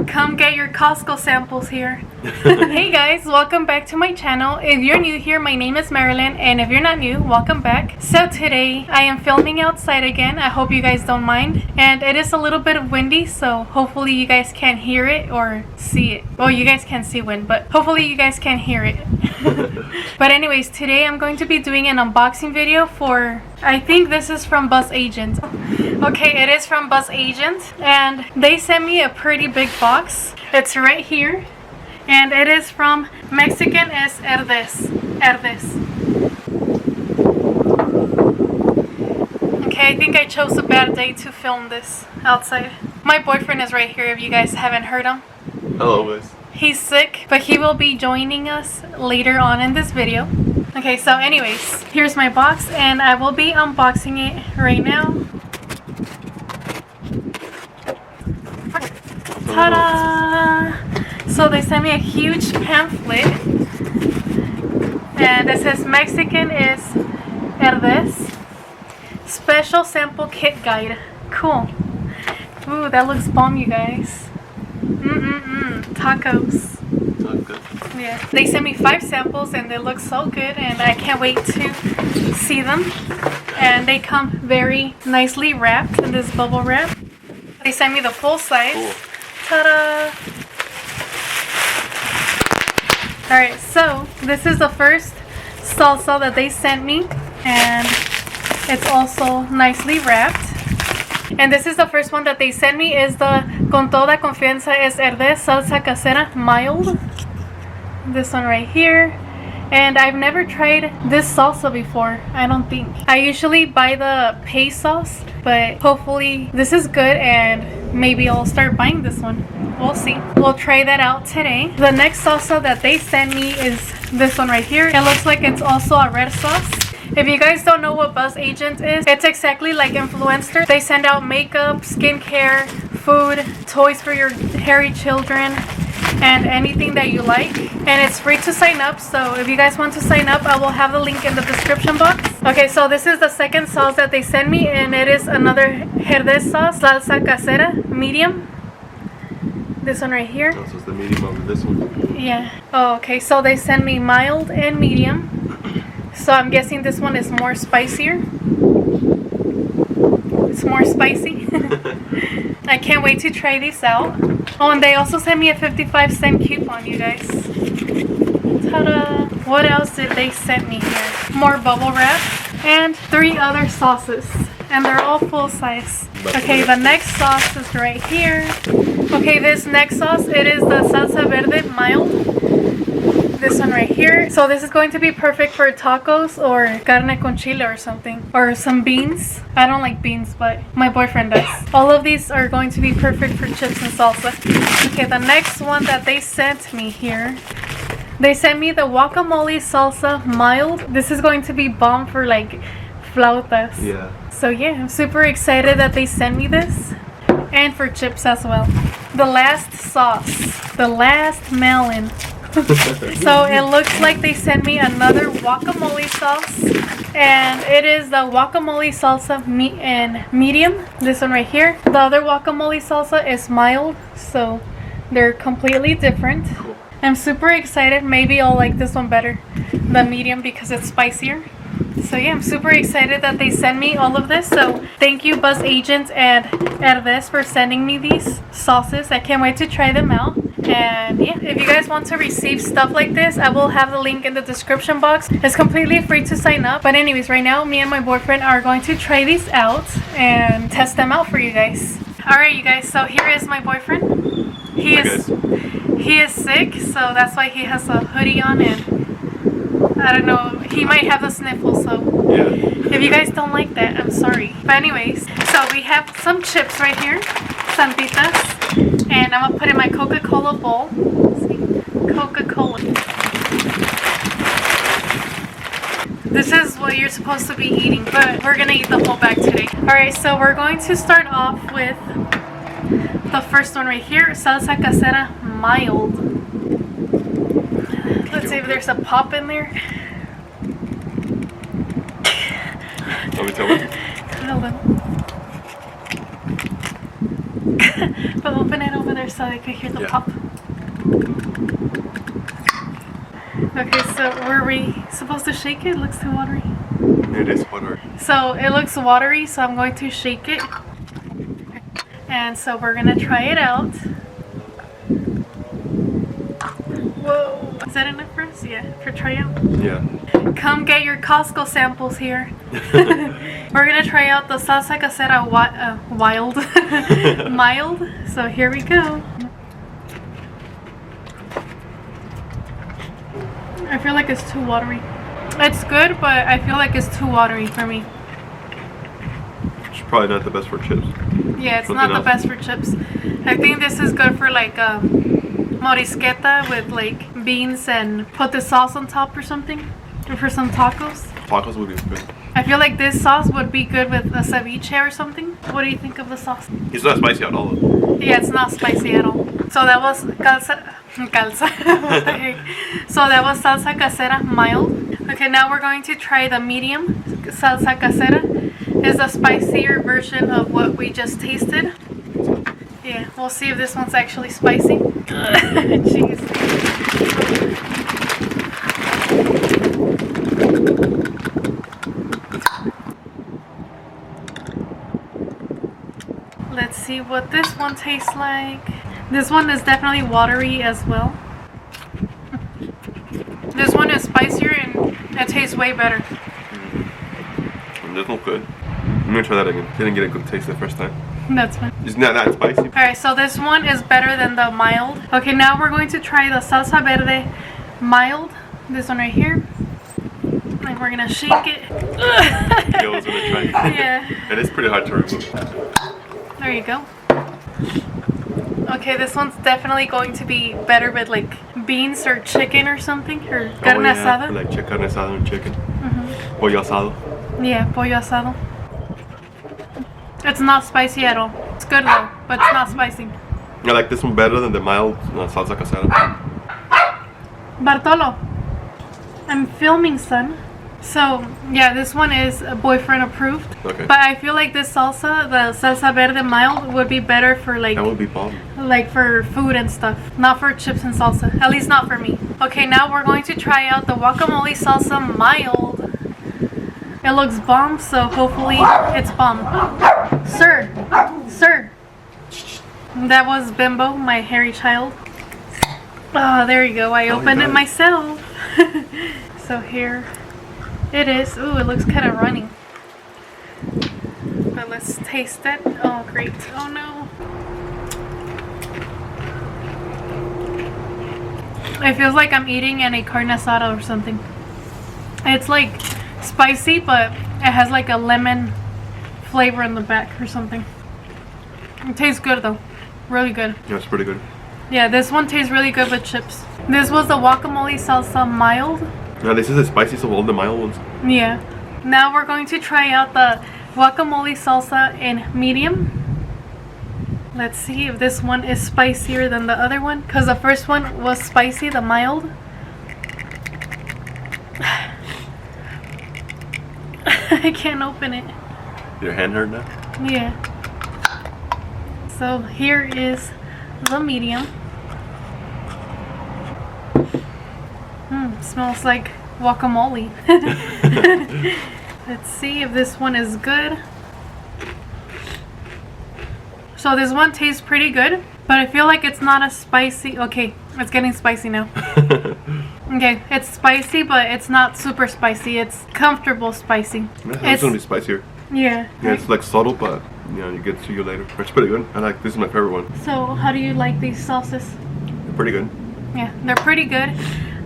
Come get your Costco samples here. Hey guys, welcome back to my channel. If you're new here, my name is Marilyn, and if you're not new, welcome back. So today I am filming outside again. I hope you guys don't mind. And it is a little bit of windy, so hopefully you guys can hear it or see it. Well, you guys can't see wind, but hopefully you guys can hear it. But anyways, today I'm going to be doing an unboxing video for, I think this is from BzzAgent. Okay, it is from BzzAgent, and they sent me a pretty big box. It's right here, and it is from Mexican is Herdez. Okay, I think I chose a bad day to film this outside. My boyfriend is right here if you guys haven't heard him. Hello guys. He's sick, but he will be joining us later on in this video. Okay, so anyways, here's my box, and I will be unboxing it right now. Ta-da! So they sent me a huge pamphlet, and it says Mexican is Herdez Special Sample Kit Guide. Cool. Ooh, that looks bomb, you guys. Tacos. Yeah. They sent me 5 samples and they look so good, and I can't wait to see them. And they come very nicely wrapped in this bubble wrap. They sent me the full size. Cool. Ta-da! Alright, so this is the first salsa that they sent me, and it's also nicely wrapped. And this is the first one that they sent me, is the Con Toda Confianza es Herdez Salsa Casera Mild. This one right here. And I've never tried this salsa before, I don't think. I usually buy the paste sauce, but hopefully this is good and maybe I'll start buying this one. We'll see. We'll try that out today. The next salsa that they sent me is this one right here. It looks like it's also a red sauce. If you guys don't know what BzzAgent is, it's exactly like Influencer. They send out makeup, skincare, food, toys for your hairy children, and anything that you like. And it's free to sign up, so if you guys want to sign up, I will have the link in the description box. Okay, so this is the second sauce that they sent me, and it is another Herdez sauce, salsa casera, medium. This one right here. This is the medium of this one. Yeah. Oh, okay, so they sent me mild and medium. So I'm guessing this one is more spicier. It's more spicy. I can't wait to try these out. Oh, and they also sent me a 55-cent coupon, you guys. Ta-da! What else did they send me here? More bubble wrap and 3 other sauces. And they're all full size. Okay, the next sauce is right here. Okay, this next sauce, it is the salsa verde mild. This one right here. So this is going to be perfect for tacos or carne con chile or something. Or some beans. I don't like beans, but my boyfriend does. All of these are going to be perfect for chips and salsa. Okay, the next one that they sent me here. They sent me the guacamole salsa mild. This is going to be bomb for like flautas. Yeah. So yeah, I'm super excited that they sent me this. And for chips as well. The last sauce. The last melon. So it looks like they sent me another guacamole sauce, and it is the guacamole salsa in medium. This one right here. The other guacamole salsa is mild, so they're completely different. cool. I'm super excited. Maybe I'll like this one better, the medium, because it's spicier. So yeah, I'm super excited that they send me all of this. So thank you BzzAgent and Herdez for sending me these sauces. I can't wait to try them out. And yeah, if you guys want to receive stuff like this, I will have the link in the description box. It's completely free to sign up. But anyways, right now me and my boyfriend are going to try these out and test them out for you guys. Alright, you guys, so here is my boyfriend. He is sick, so that's why he has a hoodie on, and I don't know, he might have the sniffles, so Yeah. if you guys don't like that, I'm sorry. But anyways, so we have some chips right here, Santitas, and I'm gonna put in my Coca-Cola bowl. Let's see, Coca-Cola. This is what you're supposed to be eating, but we're gonna eat the whole bag today. Alright, so we're going to start off with the first one right here, salsa casera mild. Let's see if there's a pop in there. Let me tell you. Hold on. But open it over there so they can hear the pop. Okay, so were we supposed to shake it? It looks too watery. It is watery. So it looks watery, so I'm going to shake it. And so we're gonna try it out. Whoa. Is that enough for us? Yeah, for tryout? Yeah. Come get your Costco samples here. We're gonna try out the salsa casera wild. Mild. So here we go. I feel like it's too watery. It's good, but I feel like it's too watery for me. It's probably not the best for chips. Yeah, it's not the best for chips. I think this is good for like morisqueta with like beans and put the sauce on top or something. Or for some tacos. Tacos would be good. I feel like this sauce would be good with a ceviche or something. What do you think of the sauce? It's not spicy at all though. Yeah, it's not spicy at all. So that was calza. What the heck? So that was salsa casera mild. Okay, now we're going to try the medium salsa casera. It's a spicier version of what we just tasted. Yeah, we'll see if this one's actually spicy. Jeez. Let's see what this one tastes like. This one is definitely watery as well. This one is spicier and it tastes way better. And this one's good. I'm gonna try that again. Didn't get a good taste the first time. That's fine. It's not that spicy. Alright, so this one is better than the mild. Okay, now we're going to try the salsa verde mild. This one right here. And we're gonna shake it. I was gonna try it. Yeah. And it's pretty hard to remove. There you go. Okay, this one's definitely going to be better with like beans or chicken or something, or carne asada. Like carne asada and chicken. Pollo asado. Yeah, pollo asado. It's not spicy at all. It's good though, but it's not spicy. I like this one better than the mild salsa casera. Bartolo, I'm filming, son. So, yeah, this one is boyfriend approved. Okay. But I feel like this salsa, the salsa verde mild, would be better for like... That would be bomb. Like for food and stuff. Not for chips and salsa. At least not for me. Okay, now we're going to try out the guacamole salsa mild. It looks bomb, so hopefully it's bomb. Sir! Sir! That was Bimbo, my hairy child. Oh, there you go. I opened it myself. So here... it is. Ooh, it looks kind of runny. But let's taste it. Oh, great. Oh, no. It feels like I'm eating a carne asada or something. It's like spicy, but it has like a lemon flavor in the back or something. It tastes good, though. Really good. Yeah, it's pretty good. Yeah, this one tastes really good with chips. This was the guacamole salsa mild. Now this is the spiciest of all the mild ones. Yeah. Now we're going to try out the guacamole salsa in medium. Let's see if this one is spicier than the other one, because the first one was spicy, the mild. I can't open it. Your hand hurt now? Yeah. So here is the medium. Smells like guacamole. Let's see if this one is good. So this one tastes pretty good, but I feel like it's not as spicy. Okay, it's getting spicy now. Okay, it's spicy, but it's not super spicy. It's comfortable spicy. It's gonna be spicier. Yeah. Yeah, it's like subtle, but you know, you get to you later. It's pretty good. I like this is my favorite one. So how do you like these sauces? They're pretty good. Yeah, they're pretty good.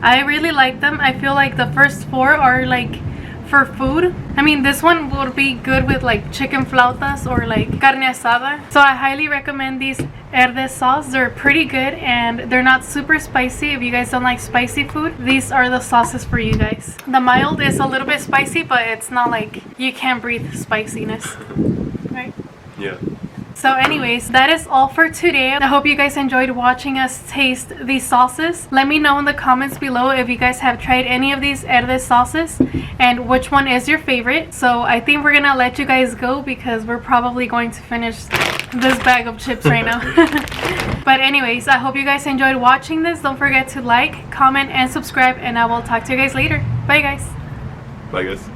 I really like them. I feel like the first four are like for food. I mean, this one would be good with like chicken flautas or like carne asada. So I highly recommend these Herdez sauce. They're pretty good and they're not super spicy. If you guys don't like spicy food, these are the sauces for you guys. The mild is a little bit spicy, but it's not like you can't breathe spiciness. Right? Yeah. So anyways, that is all for today. I hope you guys enjoyed watching us taste these sauces. Let me know in the comments below if you guys have tried any of these Herdez sauces and which one is your favorite. So I think we're gonna let you guys go because we're probably going to finish this bag of chips right now. But anyways, I hope you guys enjoyed watching this. Don't forget to like, comment, and subscribe, and I will talk to you guys later. Bye guys. Bye guys.